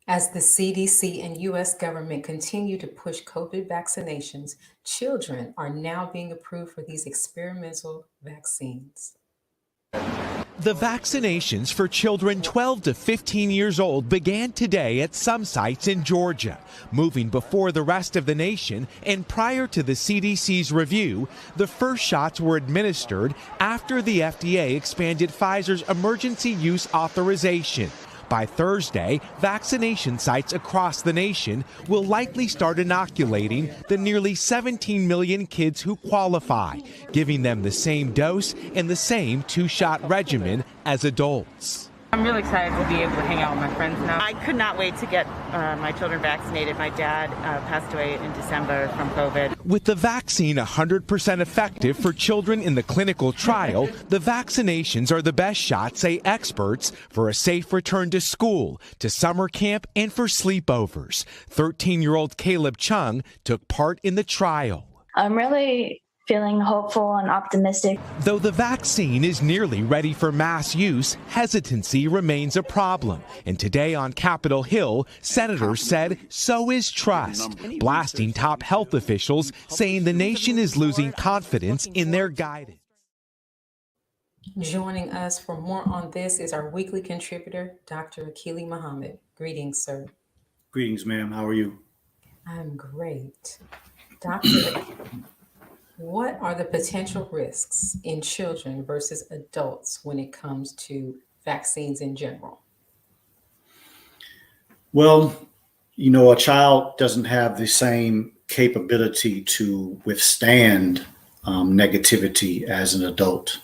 As the CDC and U.S. government continue to push COVID vaccinations, children are now being approved for these experimental vaccines. The vaccinations for children 12 to 15 years old began today at some sites in Georgia, moving before the rest of the nation, and prior to the CDC's review, the first shots were administered after the FDA expanded Pfizer's emergency use authorization. By Thursday, vaccination sites across the nation will likely start inoculating the nearly 17 million kids who qualify, giving them the same dose and the same two-shot regimen as adults. I'm really excited to be able to hang out with my friends now. I could not wait to get my children vaccinated. My dad passed away in December from COVID. With the vaccine 100% effective for children in the clinical trial, the vaccinations are the best shot, say experts, for a safe return to school, to summer camp, and for sleepovers. 13-year-old Caleb Chung took part in the trial. I'm really feeling hopeful and optimistic. Though the vaccine is nearly ready for mass use, hesitancy remains a problem. And today on Capitol Hill, senators said so is trust, blasting top health officials, saying the nation is losing confidence in their guidance. Joining us for more on this is our weekly contributor, Dr. Akili Muhammad. Greetings, sir. Greetings, ma'am. How are you? I'm great. Doctor, what are the potential risks in children versus adults when it comes to vaccines in general? Well, a child doesn't have the same capability to withstand negativity as an adult.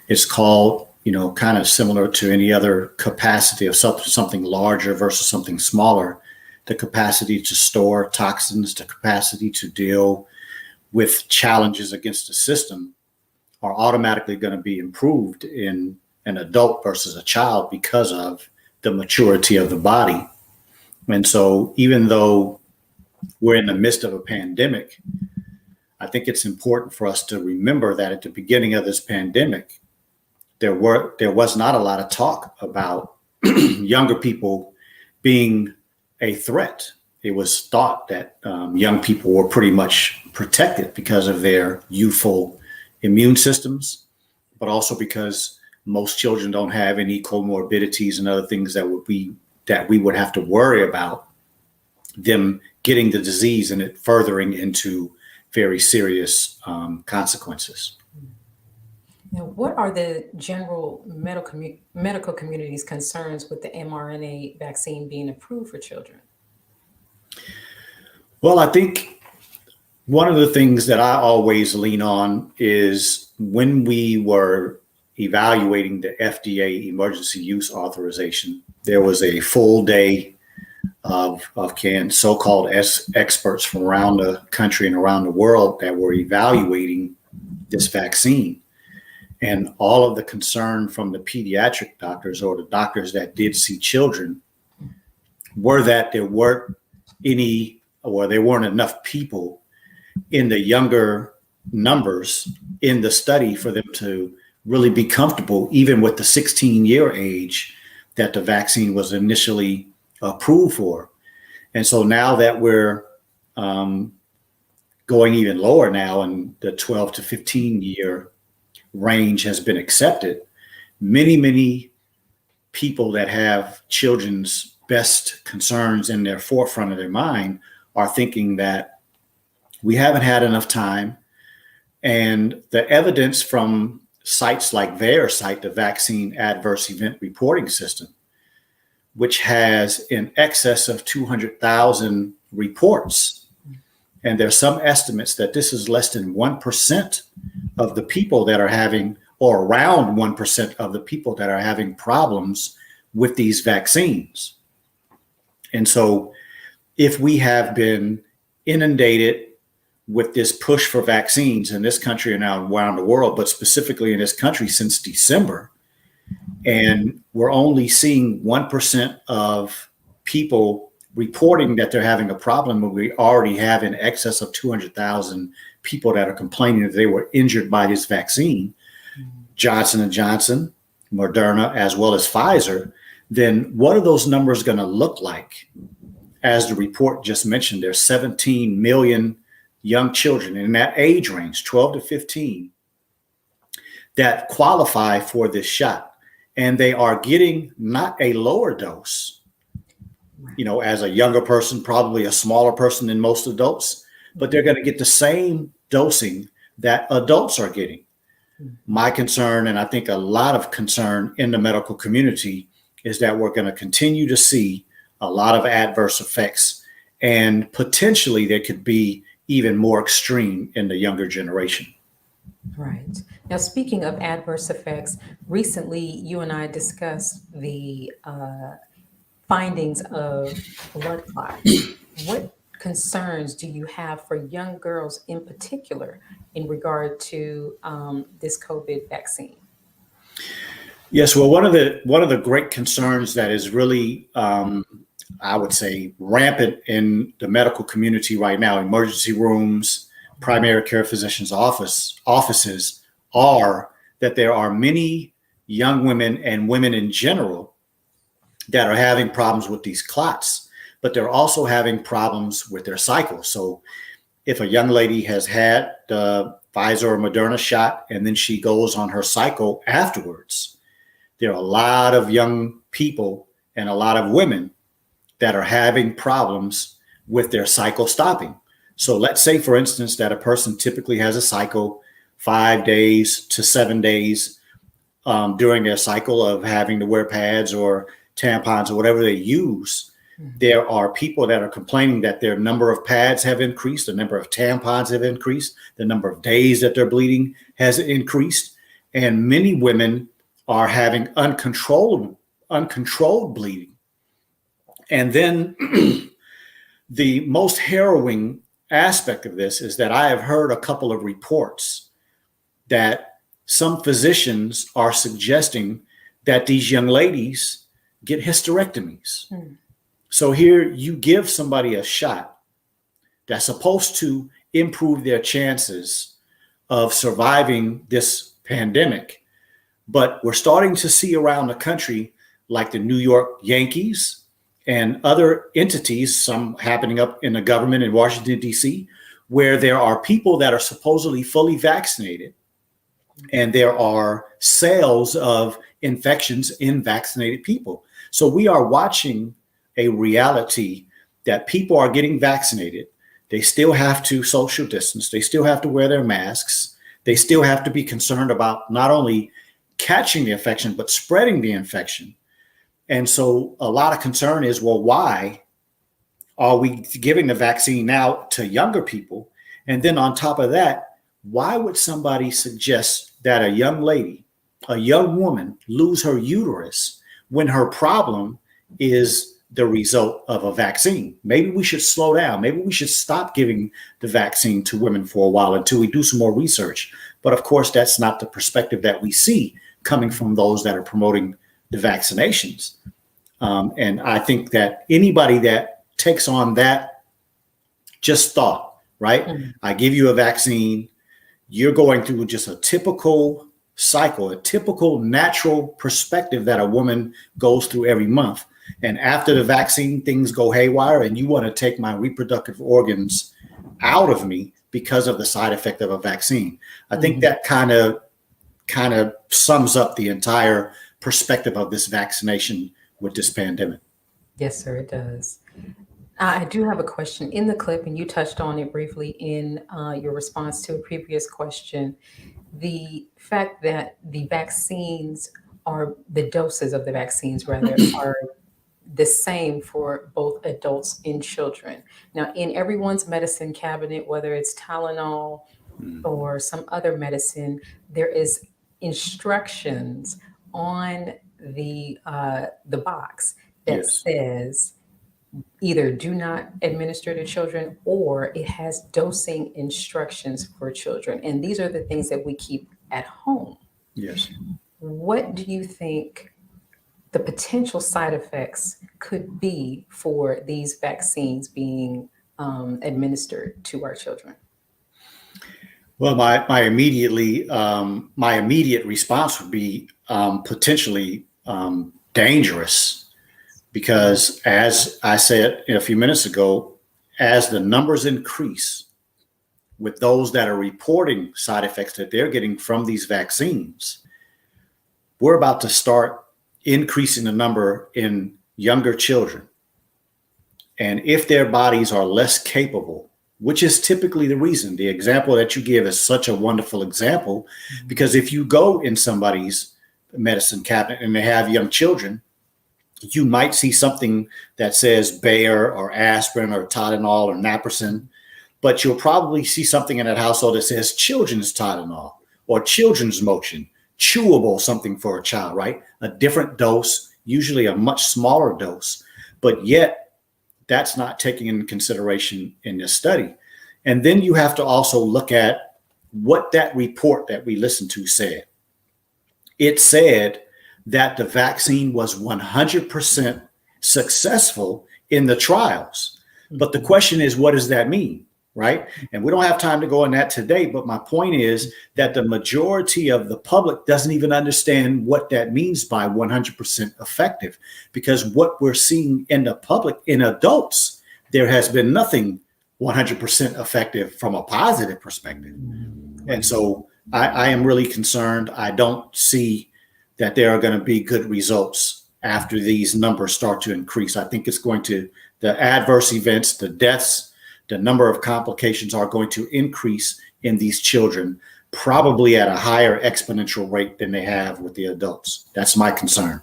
It's called, kind of similar to any other capacity of something larger versus something smaller. The capacity to store toxins, the capacity to deal with challenges against the system are automatically going to be improved in an adult versus a child because of the maturity of the body. And so even though we're in the midst of a pandemic, I think it's important for us to remember that at the beginning of this pandemic, there was not a lot of talk about younger people being a threat. It was thought that young people were pretty much protected because of their youthful immune systems, but also because most children don't have any comorbidities and other things that we would have to worry about them getting the disease and it furthering into very serious consequences. Now, what are the general medical community's concerns with the mRNA vaccine being approved for children? Well, I think one of the things that I always lean on is when we were evaluating the FDA emergency use authorization, there was a full day of so-called experts from around the country and around the world that were evaluating this vaccine. And all of the concern from the pediatric doctors or the doctors that did see children were that there weren't enough people in the younger numbers in the study for them to really be comfortable, even with the 16-year age that the vaccine was initially approved for. And so now that we're going even lower now, and the 12 to 15-year range has been accepted, many people that have children's best concerns in their forefront of their mind are thinking that we haven't had enough time. And the evidence from sites like VAERSite, the Vaccine Adverse Event Reporting System, which has in excess of 200,000 reports. And there's some estimates that this is less than 1% of the people that are having, or around 1% of the people that are having problems with these vaccines. And so if we have been inundated with this push for vaccines in this country and now around the world, but specifically in this country since December, and we're only seeing 1% of people reporting that they're having a problem, when we already have in excess of 200,000 people that are complaining that they were injured by this vaccine, Johnson & Johnson, Moderna, as well as Pfizer, then what are those numbers going to look like? As the report just mentioned, there's 17 million young children in that age range, 12 to 15, that qualify for this shot. And they are getting not a lower dose, as a younger person, probably a smaller person than most adults, but they're going to get the same dosing that adults are getting. My concern, and I think a lot of concern in the medical community, is that we're going to continue to see a lot of adverse effects, and potentially they could be even more extreme in the younger generation. Right. Now, speaking of adverse effects, recently you and I discussed the findings of blood clots. What concerns do you have for young girls in particular in regard to this COVID vaccine? Yes, well, one of the great concerns that is really, I would say, rampant in the medical community right now, emergency rooms, primary care physicians' offices, are that there are many young women and women in general that are having problems with these clots, but they're also having problems with their cycle. So if a young lady has had the Pfizer or Moderna shot and then she goes on her cycle afterwards, there are a lot of young people and a lot of women that are having problems with their cycle stopping. So let's say, for instance, that a person typically has a cycle 5 days to 7 days during their cycle of having to wear pads or tampons or whatever they use. There are people that are complaining that their number of pads have increased, the number of tampons have increased, the number of days that they're bleeding has increased, and many women are having uncontrolled bleeding. And then the most harrowing aspect of this is that I have heard a couple of reports that some physicians are suggesting that these young ladies get hysterectomies. So here you give somebody a shot that's supposed to improve their chances of surviving this pandemic. But we're starting to see around the country, like the New York Yankees and other entities, some happening up in the government in Washington, D.C., where there are people that are supposedly fully vaccinated, and there are sales of infections in vaccinated people. So we are watching a reality that people are getting vaccinated. They still have to social distance. They still have to wear their masks. They still have to be concerned about not only catching the infection, but spreading the infection. And so a lot of concern is, well, why are we giving the vaccine now to younger people? And then on top of that, why would somebody suggest that a young lady, a young woman, lose her uterus when her problem is the result of a vaccine? Maybe we should slow down. Maybe we should stop giving the vaccine to women for a while until we do some more research. But of course, that's not the perspective that we see coming from those that are promoting the vaccinations. And I think that anybody that takes on that just thought, right? I give you a vaccine, you're going through just a typical cycle, a typical natural perspective that a woman goes through every month. And after the vaccine, things go haywire, and you want to take my reproductive organs out of me because of the side effect of a vaccine. I think that kind of sums up the entire perspective of this vaccination with this pandemic. Yes, sir, it does. I do have a question in the clip, and you touched on it briefly in your response to a previous question. The fact that the vaccines are, the doses of the vaccines rather, are the same for both adults and children. Now, in everyone's medicine cabinet, whether it's Tylenol or some other medicine, there is instructions on the box that says either do not administer to children, or it has dosing instructions for children. And these are the things that we keep at home. Yes. What do you think the potential side effects could be for these vaccines being administered to our children? Well, my immediate response would be potentially dangerous because, as I said a few minutes ago, as the numbers increase with those that are reporting side effects that they're getting from these vaccines, we're about to start increasing the number in younger children. And if their bodies are less capable, which is typically the reason, the example that you give is such a wonderful example, because if you go in somebody's medicine cabinet and they have young children, you might see something that says Bayer or aspirin or Tylenol or naproxen, but you'll probably see something in that household that says children's Tylenol or children's motion, chewable something for a child, right? A different dose, usually a much smaller dose, but yet that's not taken into consideration in this study. And then you have to also look at what that report that we listened to said. It said that the vaccine was 100% successful in the trials. But the question is, what does that mean, right? And we don't have time to go on that today, but my point is that the majority of the public doesn't even understand what that means by 100% effective, because what we're seeing in the public, in adults, there has been nothing 100% effective from a positive perspective. And so I am really concerned. I don't see that there are going to be good results after these numbers start to increase. I think it's going to, the adverse events, the deaths, the number of complications are going to increase in these children, probably at a higher exponential rate than they have with the adults. That's my concern.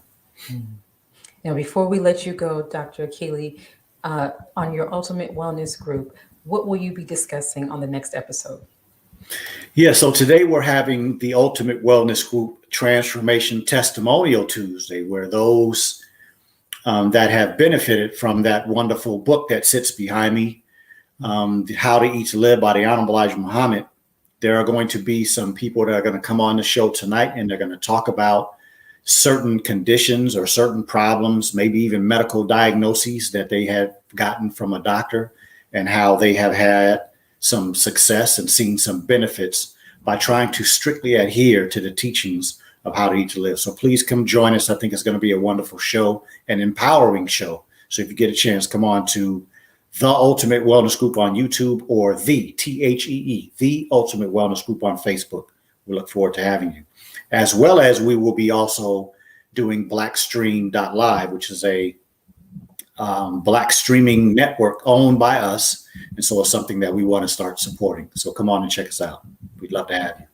Now, before we let you go, Dr. Akili, on your Ultimate Wellness group, what will you be discussing on the next episode? Yeah, so today we're having the Ultimate Wellness Group Transformation Testimonial Tuesday, where those that have benefited from that wonderful book that sits behind me, How to Eat to Live by the Honorable Elijah Muhammad, there are going to be some people that are going to come on the show tonight, and they're going to talk about certain conditions or certain problems, maybe even medical diagnoses that they have gotten from a doctor, and how they have had some success and seen some benefits by trying to strictly adhere to the teachings of How to Eat to Live. So please come join us. I think it's going to be a wonderful show, an empowering show. So if you get a chance, come on to The Ultimate Wellness Group on YouTube, or The Ultimate Wellness Group on Facebook. We look forward to having you. As well as we will be also doing Blackstream.live, which is a Black streaming network owned by us. And so it's something that we want to start supporting. So come on and check us out. We'd love to have you.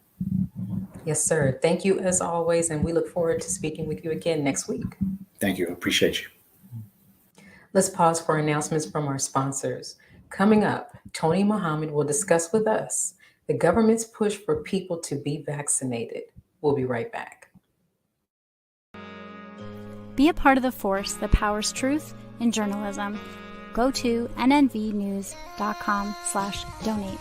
Yes, sir. Thank you as always. And we look forward to speaking with you again next week. Thank you. Appreciate you. Let's pause for announcements from our sponsors. Coming up, Tony Muhammad will discuss with us the government's push for people to be vaccinated. We'll be right back. Be a part of the force that powers truth in journalism. Go to nnvnews.com/donate.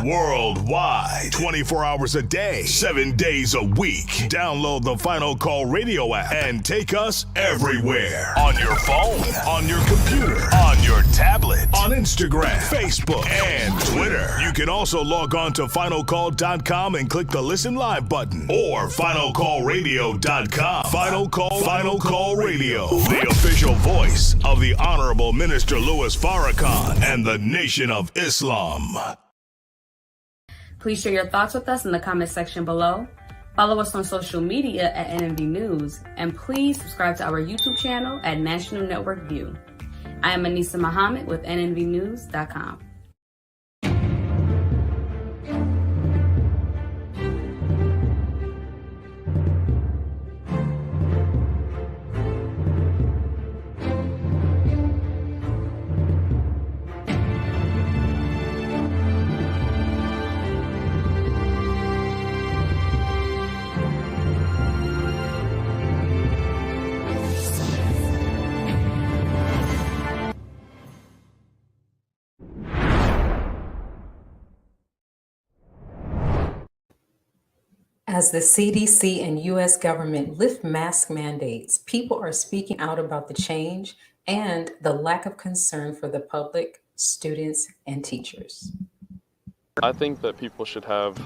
Worldwide, 24 hours a day, 7 days a week. Download the Final Call Radio app and take us everywhere. On your phone, on your computer, on your tablet, on Instagram, Facebook, and Twitter. You can also log on to finalcall.com and click the Listen Live button, or finalcallradio.com. Final Call Radio, the official voice of the Honorable Minister Louis Farrakhan and the Nation of Islam. Please share your thoughts with us in the comment section below. Follow us on social media at NNV News, and please subscribe to our YouTube channel at National Network View. I am Anissa Muhammad with nnvnews.com. As the CDC and U.S. government lift mask mandates, people are speaking out about the change and the lack of concern for the public, students, and teachers. I think that people should have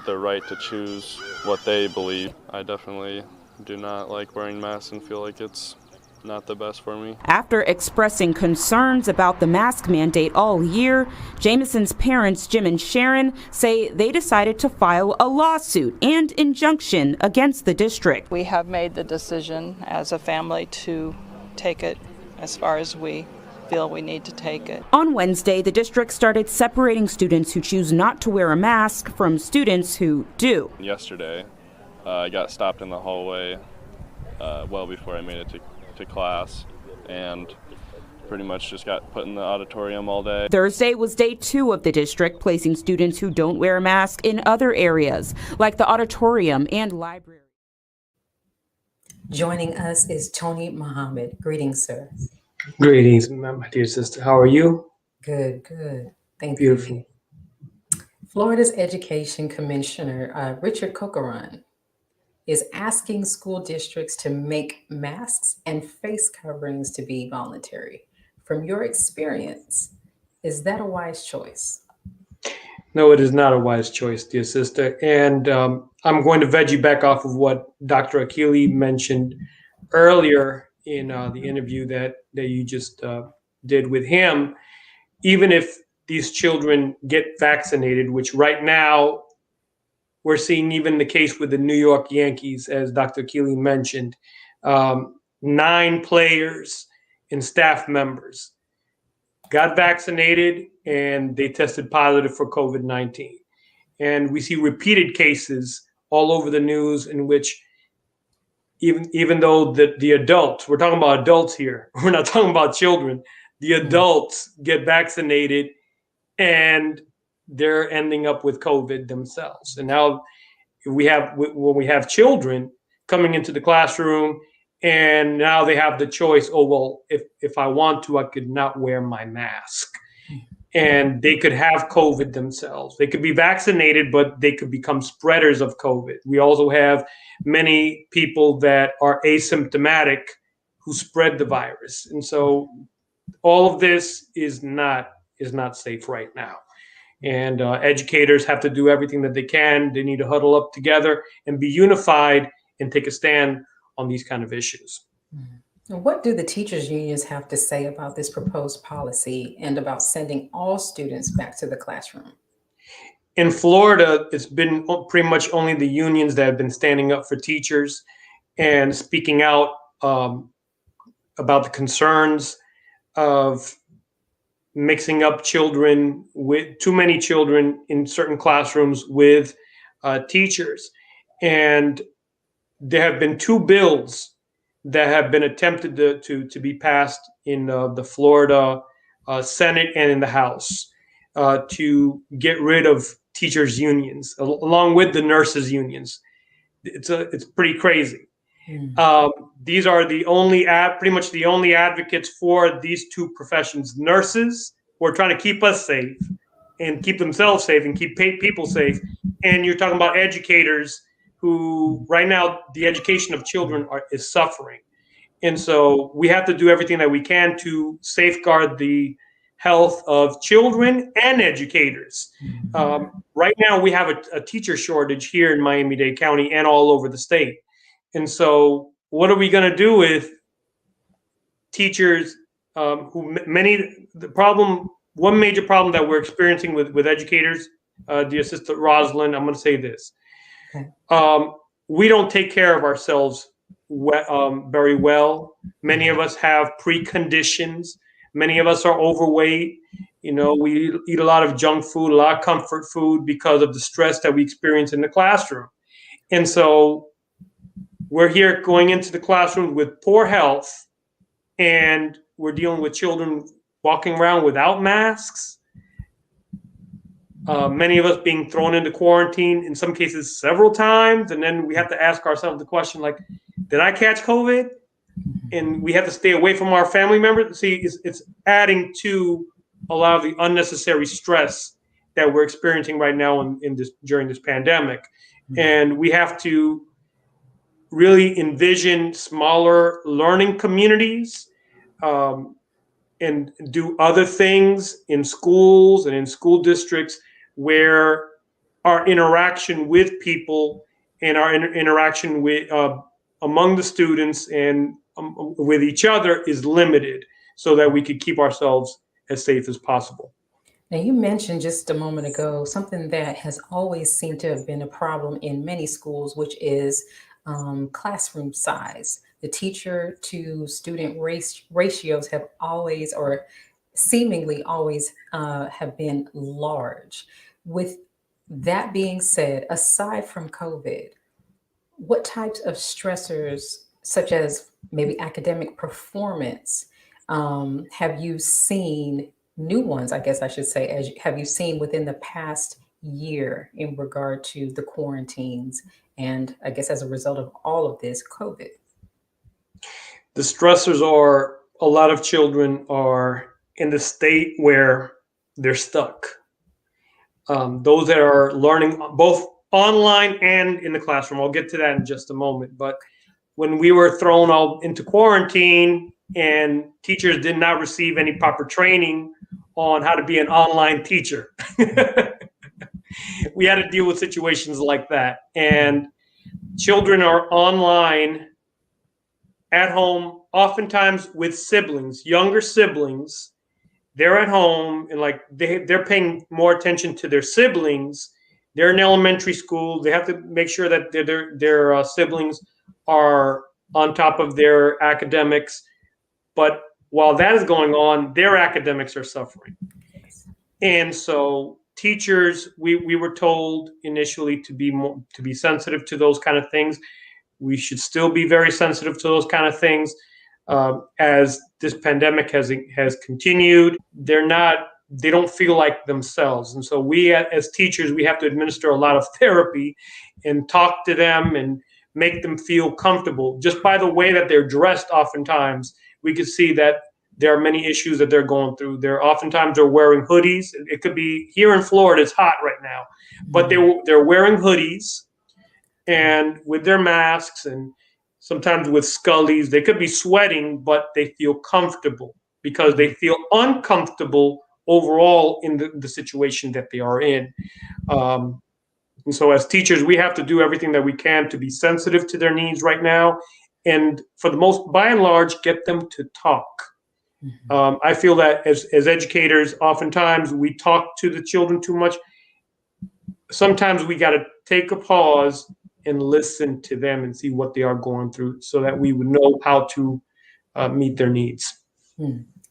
the right to choose what they believe. I definitely do not like wearing masks and feel like it's not the best for me. After expressing concerns about the mask mandate all year, Jameson's parents, Jim and Sharon, say they decided to file a lawsuit and injunction against the district. We have made the decision as a family to take it as far as we feel we need to take it. On Wednesday, the district started separating students who choose not to wear a mask from students who do. Yesterday, I got stopped in the hallway well before I made it to class, and pretty much just got put in the auditorium all day. Thursday was day 2 of the district placing students who don't wear a mask in other areas, like the auditorium and library. Joining us is Tony Muhammad. Greetings, sir. Greetings, my dear sister. How are you? Good, good. Thank Beautiful. you. Florida's Education Commissioner, Richard Cocaron, is asking school districts to make masks and face coverings to be voluntary. From your experience, is that a wise choice? No, it is not a wise choice, dear sister. And I'm going to veg you back off of what Dr. Akili mentioned earlier in the interview that you just did with him. Even if these children get vaccinated, which right now we're seeing even the case with the New York Yankees, as Dr. Akili mentioned, 9 players and staff members got vaccinated and they tested positive for COVID-19. And we see repeated cases all over the news in which even though the adults, we're talking about adults here, we're not talking about children, the adults get vaccinated and they're ending up with COVID themselves. And now when we have children coming into the classroom and now they have the choice, oh, well, if I want to, I could not wear my mask. And they could have COVID themselves. They could be vaccinated, but they could become spreaders of COVID. We also have many people that are asymptomatic who spread the virus. And so all of this is not safe right now. And educators have to do everything that they can. They need to huddle up together and be unified and take a stand on these kind of issues. What do the teachers' unions have to say about this proposed policy and about sending all students back to the classroom? In Florida, it's been pretty much only the unions that have been standing up for teachers and speaking out about the concerns of mixing up children, with too many children in certain classrooms with teachers. And there have been 2 bills that have been attempted to be passed in the Florida Senate and in the House to get rid of teachers' unions, along with the nurses' unions. It's pretty crazy. These are pretty much the only advocates for these 2 professions. Nurses, who are trying to keep us safe and keep themselves safe and keep people safe. And you're talking about educators who right now the education of children is suffering. And so we have to do everything that we can to safeguard the health of children and educators. Right now we have a teacher shortage here in Miami-Dade County and all over the state. And so what are we going to do with teachers one major problem that we're experiencing with educators, dear Sister Rosalind, I'm going to say this. Okay. We don't take care of ourselves very well. Many of us have preconditions. Many of us are overweight. You know, we eat a lot of junk food, a lot of comfort food because of the stress that we experience in the classroom. And so we're here going into the classroom with poor health, and we're dealing with children walking around without masks. Many of us being thrown into quarantine, in some cases several times. And then we have to ask ourselves the question, like, did I catch COVID? And we have to stay away from our family members. See, it's adding to a lot of the unnecessary stress that we're experiencing right now during this pandemic. And we have to really envision smaller learning communities, and do other things in schools and in school districts where our interaction with people and our interaction with among the students and with each other is limited, so that we could keep ourselves as safe as possible. Now, you mentioned just a moment ago something that has always seemed to have been a problem in many schools, which is classroom size. The teacher to student ratios have always, or seemingly always, have been large. With that being said, aside from COVID, what types of stressors, such as maybe academic performance, have you seen, new ones, I guess I should say, have you seen within the past year in regard to the quarantines and I guess as a result of all of this, COVID? The stressors are, a lot of children are in the state where they're stuck. Those that are learning both online and in the classroom. I'll get to that in just a moment. But when we were thrown all into quarantine and teachers did not receive any proper training on how to be an online teacher, we had to deal with situations like that. And children are online at home, oftentimes with siblings, younger siblings. They're at home and like they're paying more attention to their siblings. They're in elementary school. They have to make sure that their siblings are on top of their academics. But while that is going on, their academics are suffering. And so teachers, we were told initially to be sensitive to those kind of things. We should still be very sensitive to those kind of things. As this pandemic has continued, they don't feel like themselves. And so we as teachers, we have to administer a lot of therapy and talk to them and make them feel comfortable. Just by the way that they're dressed, oftentimes, we could see that there are many issues that they're going through. Oftentimes they're wearing hoodies. It could be, here in Florida, it's hot right now, but they're wearing hoodies and with their masks and sometimes with scullies. They could be sweating, but they feel comfortable because they feel uncomfortable overall in the situation that they are in. And so as teachers, we have to do everything that we can to be sensitive to their needs right now. And by and large, get them to talk. I feel that as educators, oftentimes we talk to the children too much. Sometimes we got to take a pause and listen to them and see what they are going through so that we would know how to meet their needs.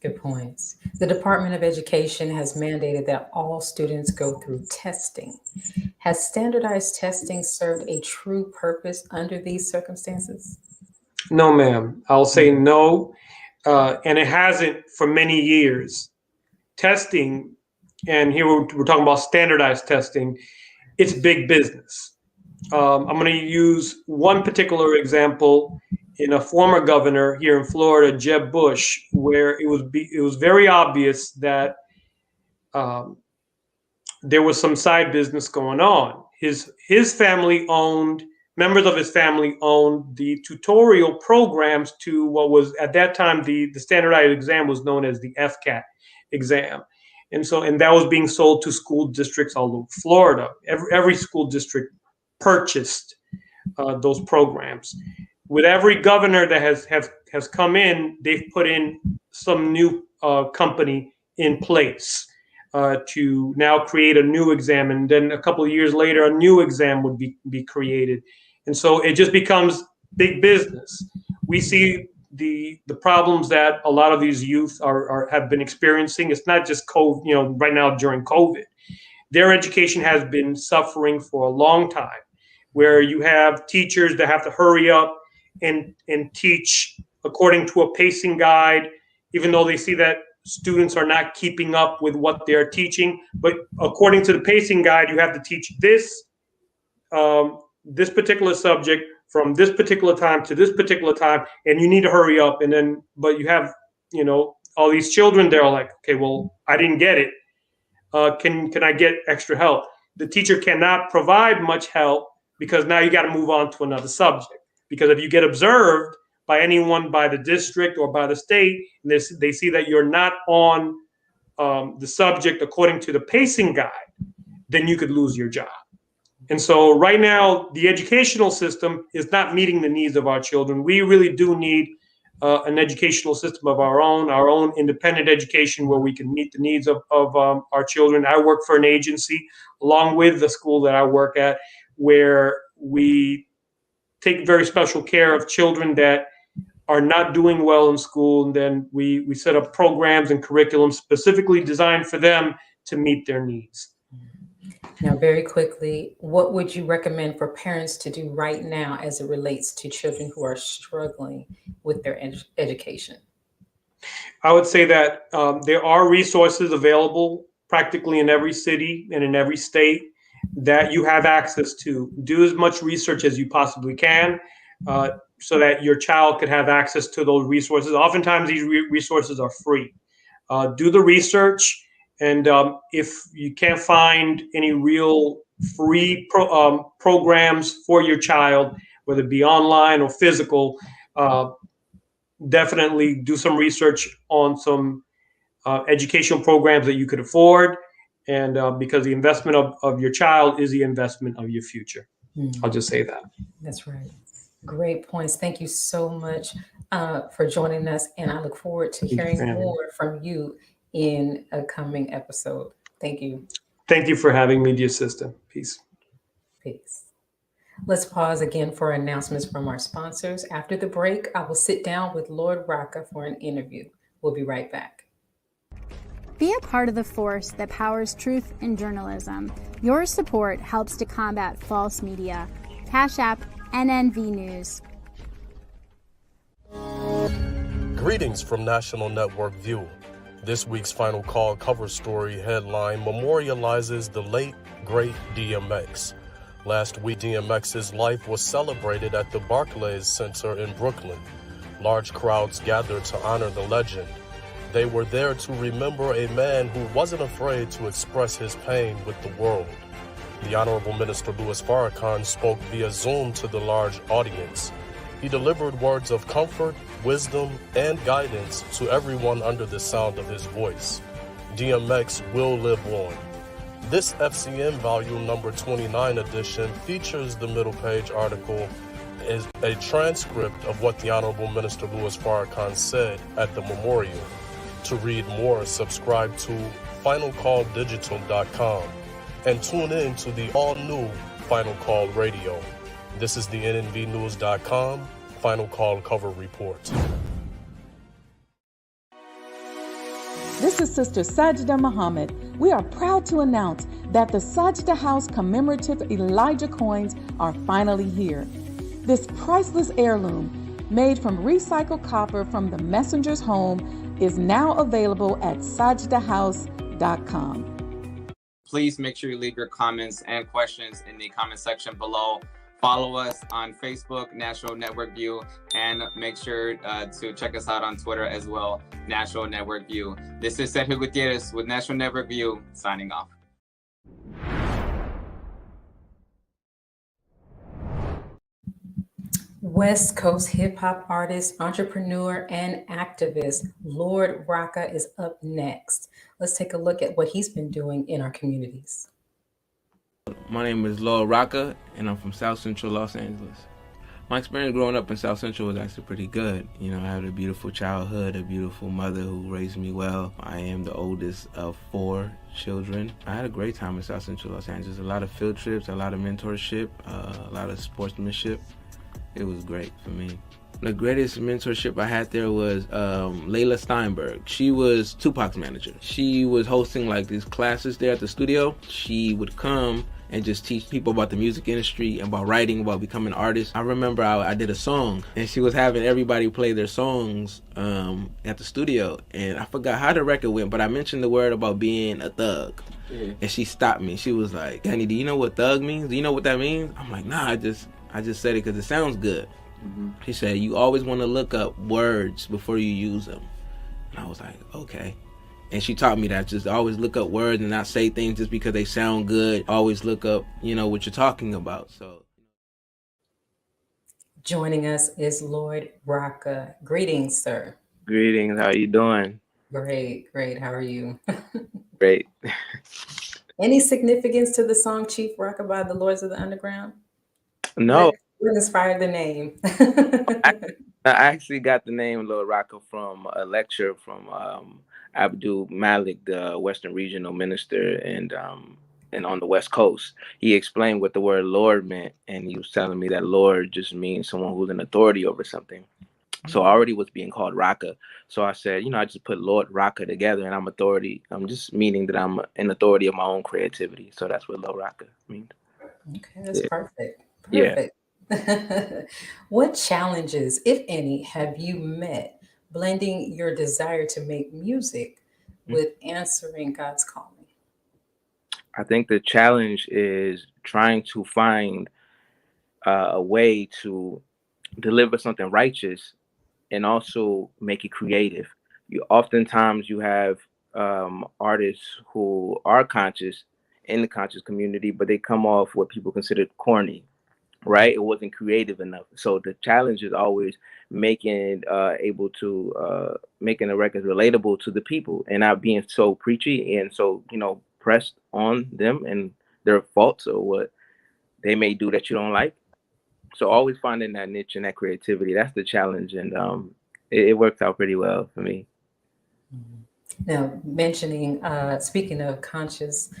Good points. The Department of Education has mandated that all students go through testing. Has standardized testing served a true purpose under these circumstances? No, ma'am. I'll say no. And it hasn't for many years. Testing, and here we're talking about standardized testing, it's big business. I'm going to use one particular example in a former governor here in Florida, Jeb Bush, where it was very obvious that there was some side business going on. His family owned, members of his family owned the tutorial programs to what was at that time the standardized exam was known as the FCAT exam. And that was being sold to school districts all over Florida. Every school district purchased those programs. With every governor that has come in, they've put in some new company in place to now create a new exam. And then a couple of years later, a new exam would be created. And so it just becomes big business. We see the problems that a lot of these youth have been experiencing. It's not just COVID, right now during COVID. Their education has been suffering for a long time, where you have teachers that have to hurry up and teach according to a pacing guide, even though they see that students are not keeping up with what they're teaching. But according to the pacing guide, you have to teach this particular subject from this particular time to this particular time, and you need to hurry up. And then, but you have, all these children, they're like, okay, well, I didn't get it. Can I get extra help? The teacher cannot provide much help because now you got to move on to another subject. Because if you get observed by anyone, by the district or by the state, and they see that you're not on the subject according to the pacing guide, then you could lose your job. And so right now, the educational system is not meeting the needs of our children. We really do need an educational system of our own independent education where we can meet the needs of our children. I work for an agency along with the school that I work at where we take very special care of children that are not doing well in school. And then we set up programs and curriculums specifically designed for them to meet their needs. Now, very quickly, what would you recommend for parents to do right now as it relates to children who are struggling with their education? I would say that there are resources available practically in every city and in every state that you have access to. Do as much research as you possibly can so that your child could have access to those resources. Oftentimes, these resources are free. Do the research. And if you can't find any real free programs for your child, whether it be online or physical, definitely do some research on some educational programs that you could afford. And because the investment of your child is the investment of your future. I'll just say that. That's right. Great points. Thank you so much for joining us. And I look forward to hearing more from you in a coming episode. Thank you. Thank you for having me, dear sister. Peace. Peace. Let's pause again for announcements from our sponsors. After the break, I will sit down with Lord Roka for an interview. We'll be right back. Be a part of the force that powers truth in journalism. Your support helps to combat false media. Cash App NNV News. Greetings from National Network View. This week's Final Call cover story headline memorializes the late, great DMX. Last week, DMX's life was celebrated at the Barclays Center in Brooklyn. Large crowds gathered to honor the legend. They were there to remember a man who wasn't afraid to express his pain with the world. The Honorable Minister Louis Farrakhan spoke via Zoom to the large audience. He delivered words of comfort, wisdom, and guidance to everyone under the sound of his voice. DMX will live on. This FCN volume number 29 edition features the middle page article as a transcript of what the Honorable Minister Louis Farrakhan said at the memorial. To read more, subscribe to finalcalldigital.com and tune in to the all-new Final Call Radio. This is the nnvnews.com Final Call cover report. This is Sister Sajda Muhammad. We are proud to announce that the Sajda House commemorative Elijah coins are finally here. This priceless heirloom, made from recycled copper from the messenger's home, is now available at sajdahouse.com. Please make sure you leave your comments and questions in the comment section below. Follow us on Facebook, National Network View, and make sure to check us out on Twitter as well, National Network View. This is Sergio Gutierrez with National Network View, signing off. West Coast hip-hop artist, entrepreneur, and activist Lord Roka is up next. Let's take a look at what he's been doing in our communities. My name is Lord Roka, and I'm from South Central Los Angeles. My experience growing up in South Central was actually pretty good. You know, I had a beautiful childhood, a beautiful mother who raised me well. I am the oldest of 4 children. I had a great time in South Central Los Angeles. A lot of field trips, a lot of mentorship, a lot of sportsmanship. It was great for me. The greatest mentorship I had there was Layla Steinberg. She was Tupac's manager. She was hosting like these classes there at the studio. She would come and just teach people about the music industry, about writing, about becoming an artist. I remember I did a song, and she was having everybody play their songs at the studio, and I forgot how the record went, but I mentioned the word about being a thug. Yeah. And she stopped me. She was like, "Danny, do you know what thug means? Do you know what that means?" I'm like, "Nah, I just said it because it sounds good." Mm-hmm. She said, "You always want to look up words before you use them." And I was like, okay. And she taught me that, just always look up words and not say things just because they sound good. Always look up, what you're talking about. So Joining us is Lord Roka. Greetings, sir. Greetings. How you doing? Great, great. How are you? Great. Any significance to the song Chief Roka by the Lords of the Underground? No, What inspired the name? I, I actually got the name Lord Roka from a lecture from Abdul Malik, the Western Regional Minister, and on the West Coast. He explained what the word Lord meant, and he was telling me that Lord just means someone who's in authority over something. So I already was being called Raka. So I said, I just put Lord Raka together, and I'm authority. I'm just meaning that I'm in authority of my own creativity. So that's what Lord Raka means. Okay, that's perfect. Yeah. Perfect. What challenges, if any, have you met blending your desire to make music with answering God's calling? I think the challenge is trying to find a way to deliver something righteous and also make it creative. Oftentimes you have artists who are conscious in the conscious community, but they come off what people consider corny, right? It wasn't creative enough. So the challenge is always making able to making the records relatable to the people and not being so preachy and so pressed on them and their faults or what they may do that you don't like. So always finding that niche and that creativity, that's the challenge, and it worked out pretty well for me. Now, speaking of conscious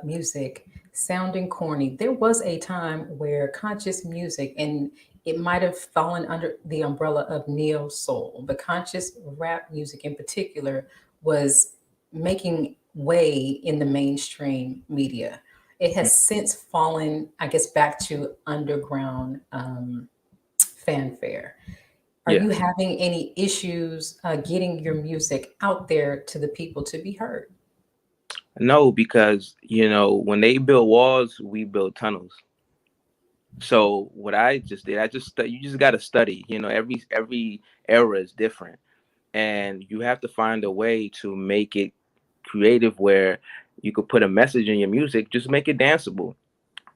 music, sounding corny, there was a time where conscious music, and it might have fallen under the umbrella of neo soul, but conscious rap music in particular was making way in the mainstream media. It has since fallen, I guess, back to underground fanfare. Are you having any issues getting your music out there to the people to be heard? No, because when they build walls, we build tunnels. So what I just did, you just got to study. Every era is different, and you have to find a way to make it creative where you could put a message in your music. Just make it danceable.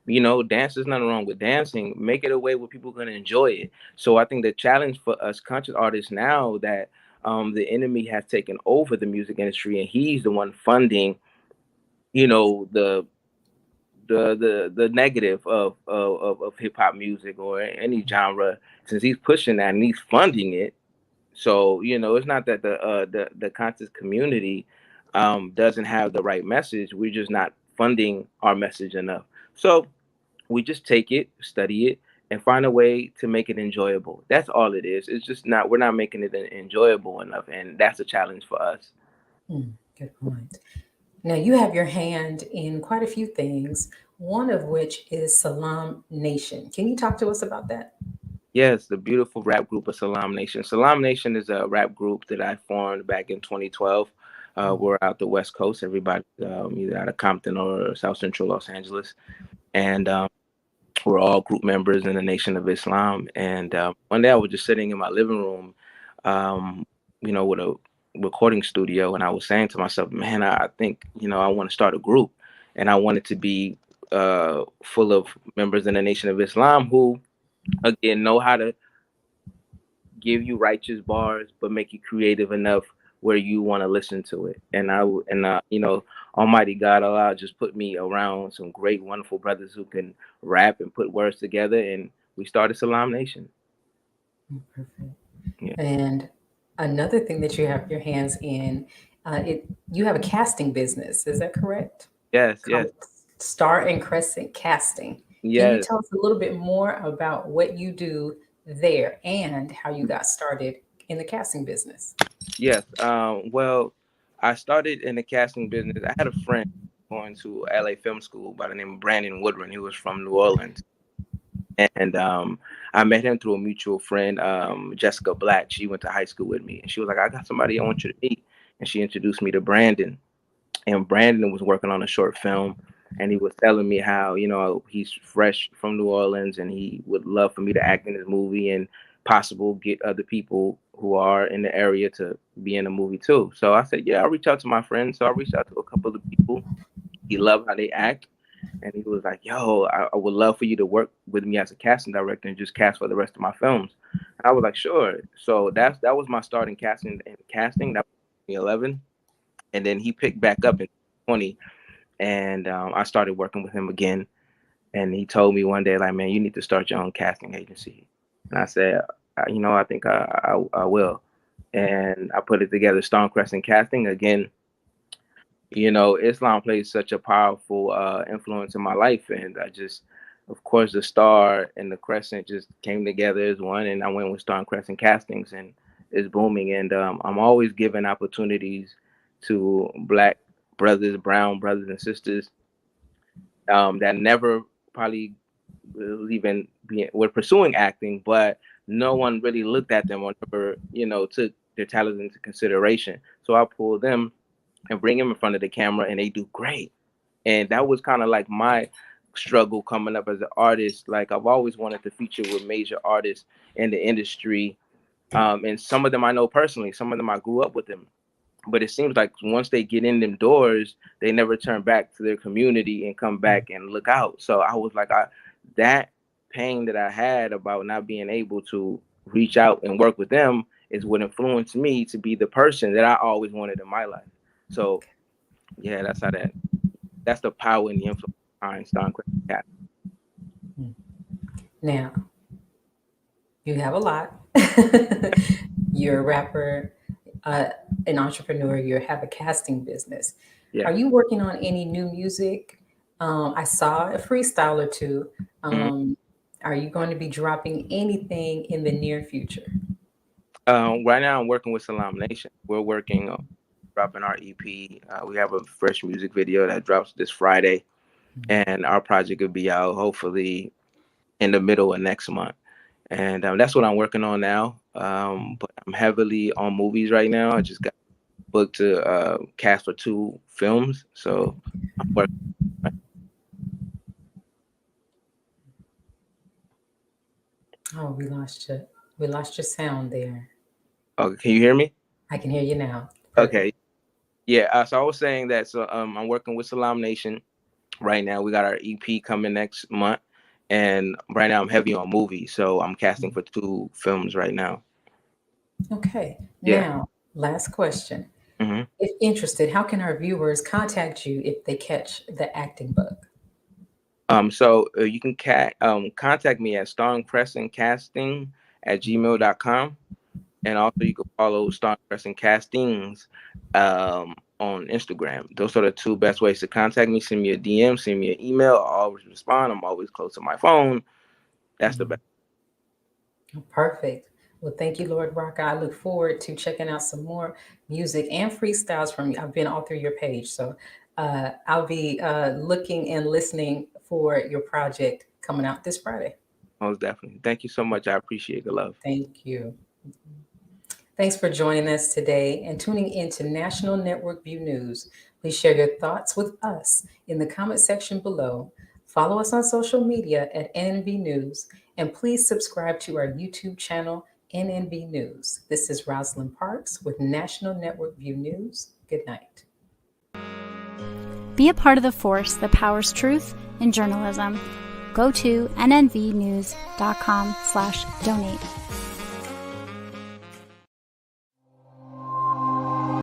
Dance, there's nothing wrong with dancing. Make it a way where people are going to enjoy it. So I think the challenge for us conscious artists now that the enemy has taken over the music industry and he's the one funding, the negative of hip hop music or any genre, since he's pushing that and he's funding it. So it's not that the conscious community doesn't have the right message. We're just not funding our message enough. So we just take it, study it, and find a way to make it enjoyable. That's all it is. It's just we're not making it enjoyable enough, and that's a challenge for us. Good point. Now, you have your hand in quite a few things, one of which is Salam Nation. Can you talk to us about that? Yes, the beautiful rap group of Salam Nation. Salam Nation is a rap group that I formed back in 2012. We're out the West Coast, everybody either out of Compton or South Central Los Angeles. And we're all group members in the Nation of Islam. And one day I was just sitting in my living room, with a recording studio, and I was saying to myself, man, I think, I want to start a group. And I want it to be full of members in the Nation of Islam who, again, know how to give you righteous bars, but make you creative enough where you want to listen to it. And Almighty God, Allah just put me around some great, wonderful brothers who can rap and put words together, and we started Salam Nation. Perfect. Yeah. And another thing that you have your hands in, you have a casting business. Is that correct? Yes. Star and Crescent Casting. Yes. Can you tell us a little bit more about what you do there and how you got started in the casting business? Yes. Well, I started in the casting business. I had a friend going to LA Film School by the name of Brandon Woodron. He was from New Orleans. And I met him through a mutual friend, Jessica Black. She went to high school with me. And she was like, I got somebody I want you to meet. And she introduced me to Brandon. And Brandon was working on a short film. And he was telling me how, he's fresh from New Orleans and he would love for me to act in his movie and possible get other people who are in the area to be in the movie too. So I said, yeah, I'll reach out to my friends. So I reached out to a couple of people. He loved how they act. And he was like, yo, I would love for you to work with me as a casting director and just cast for the rest of my films. And I was like, sure. So that was my start in casting. That was 2011. And then he picked back up in 2020. And I started working with him again. And he told me one day, like, man, you need to start your own casting agency. And I said, I think I will. And I put it together, Stonecrescent Casting. Again, Islam plays such a powerful influence in my life. And I just, of course, the star and the crescent just came together as one. And I went with Stonecrescent Castings, and it's booming. And I'm always giving opportunities to Black brothers, brown brothers and sisters that never probably were pursuing acting, but no one really looked at them or never, took their talents into consideration. So I pull them and bring them in front of the camera, and they do great. And that was kind of like my struggle coming up as an artist. Like, I've always wanted to feature with major artists in the industry. And some of them I know personally, some of them I grew up with them. But it seems like once they get in them doors, they never turn back to their community and come back and look out. So I was like, that pain that I had about not being able to reach out and work with them is what influenced me to be the person that I always wanted in my life. So yeah, that's the power and the influence behind Stonecrescent Casting. Now, you have a lot. You're a rapper, an entrepreneur, you have a casting business. Yeah. Are you working on any new music? I saw a freestyle or two. Are you going to be dropping anything in the near future? Right now I'm working with Salam Nation. We're working on dropping our EP. We have a fresh music video that drops this Friday, and our project will be out hopefully in the middle of next month. And that's what I'm working on now. But I'm heavily on movies right now. I just got booked to cast for 2 films. So I'm working. Oh, we lost you. We lost your sound there. Okay, can you hear me? I can hear you now. Okay. Yeah, so I was saying that, so I'm working with Salam Nation right now. We got our EP coming next month. And right now I'm heavy on movies, so I'm casting for 2 films right now. Okay. Yeah. Now, last question. If interested, how can our viewers contact you if they catch the acting bug? So you can contact me at stonecrescentcasting@gmail.com. And also you can follow Stonecrescent Castings on Instagram. Those are the 2 best ways to contact me. Send me a DM, send me an email. I'll always respond. I'm always close to my phone. That's the best. Perfect. Well, thank you, Lord Roka. I look forward to checking out some more music and freestyles from you. I've been all through your page, so I'll be looking and listening for your project coming out this Friday. Most definitely. Thank you so much. I appreciate the love. Thank you. Thanks for joining us today and tuning in to National Network View News. Please share your thoughts with us in the comment section below. Follow us on social media at NNV News, and please subscribe to our YouTube channel, NNV News. This is Rosalind Parks with National Network View News. Good night. Be a part of the force that powers truth in journalism. Go to nnvnews.com/donate.